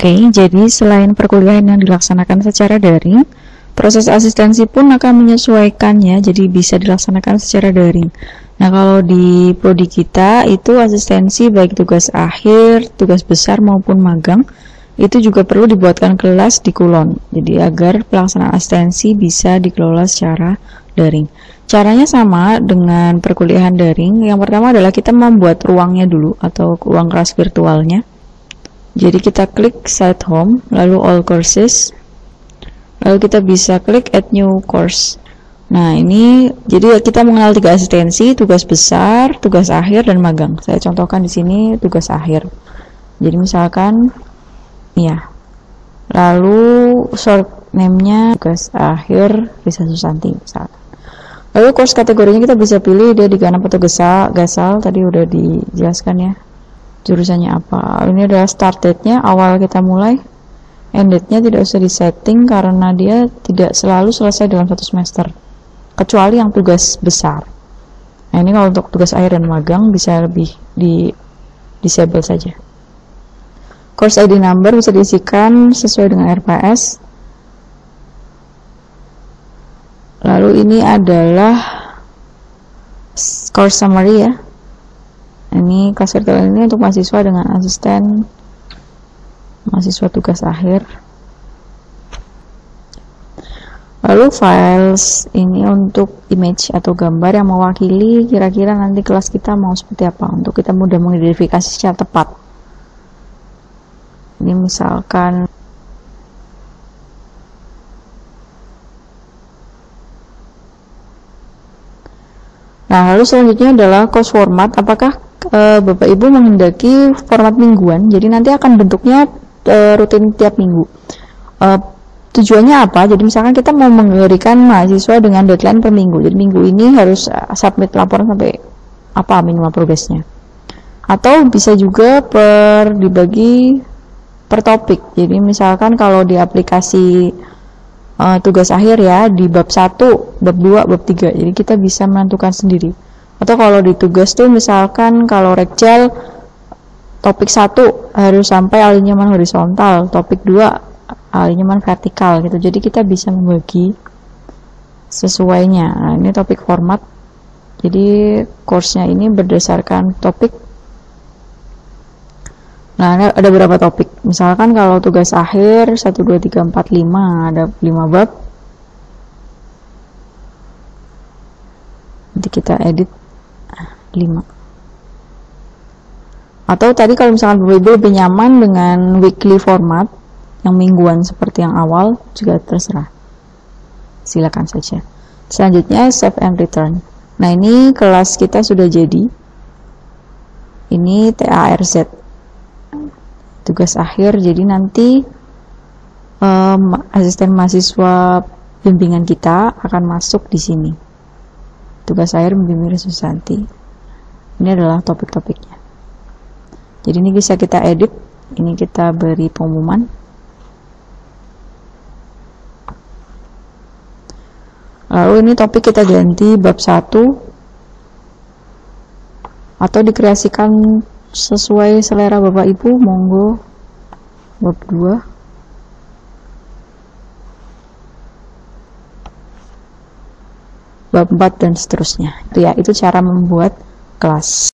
Oke, jadi selain perkuliahan yang dilaksanakan secara daring, proses asistensi pun akan menyesuaikannya, jadi bisa dilaksanakan secara daring. Nah, kalau di prodi kita itu asistensi baik tugas akhir, tugas besar maupun magang, itu juga perlu dibuatkan kelas di Kulon. Jadi agar pelaksanaan asistensi bisa dikelola secara daring. Caranya sama dengan perkuliahan daring. Yang pertama adalah kita membuat ruangnya dulu atau ruang kelas virtualnya. Jadi kita klik site home, lalu all courses, lalu kita bisa klik add new course. Nah, ini jadi kita mengenal 3 asistensi, tugas besar, tugas akhir, dan magang. Saya contohkan di sini tugas akhir. Jadi misalkan ya, lalu short name-nya tugas akhir Risa Susanti misalkan. Lalu course kategorinya kita bisa pilih dia di Ganap atau Gasal, tadi udah dijelaskan ya. Jurusannya apa. Ini adalah start date-nya, awal kita mulai. End date-nya tidak usah disetting karena dia tidak selalu selesai dalam 1 semester. Kecuali yang tugas besar. Nah, ini kalau untuk tugas akhir dan magang bisa lebih di disable saja. Course ID number bisa diisikan sesuai dengan RPS. Lalu ini adalah course summary ya. Ini kelas virtual ini untuk mahasiswa dengan asisten mahasiswa tugas akhir. Lalu files ini untuk image atau gambar yang mewakili kira-kira nanti kelas kita mau seperti apa, untuk kita mudah mengidentifikasi secara tepat. Ini misalkan lalu selanjutnya adalah course format. Apakah Bapak Ibu menghendaki format mingguan? Jadi nanti akan bentuknya rutin tiap minggu. Tujuannya apa? Jadi misalkan kita mau memberikan mahasiswa dengan deadline per minggu. Jadi minggu ini harus submit laporan sampai apa minimal progresnya. Atau bisa juga dibagi per topik. Jadi misalkan kalau di aplikasi tugas akhir ya, di bab 1, bab 2, bab 3. Jadi kita bisa menentukan sendiri. Atau kalau di tugas tuh misalkan kalau Rekjal topik 1 harus sampai alinyaman horizontal, topik 2 alinyaman vertikal gitu. Jadi kita bisa membagi sesuainya. Nah, ini topik format. Jadi course-nya ini berdasarkan topik. Nah, ada berapa topik? Misalkan kalau tugas akhir 1, 2, 3, 4, 5, ada 5 bab. Nanti kita edit 5. Atau tadi kalau misalkan Bapak Ibu lebih nyaman dengan weekly format yang mingguan seperti yang awal, juga terserah. Silakan saja. Selanjutnya save and return. Nah, ini kelas kita sudah jadi. Ini TARZ. Tugas akhir, jadi nanti asisten mahasiswa bimbingan kita akan masuk di sini. Tugas akhir membimbing Risa Susanti. Ini adalah topik-topiknya. Jadi ini bisa kita edit, ini kita beri pengumuman. Lalu ini topik kita ganti bab 1 atau dikreasikan sesuai selera Bapak Ibu, monggo. Bab 2, bab 4 dan seterusnya. Itu ya, itu cara membuat kelas.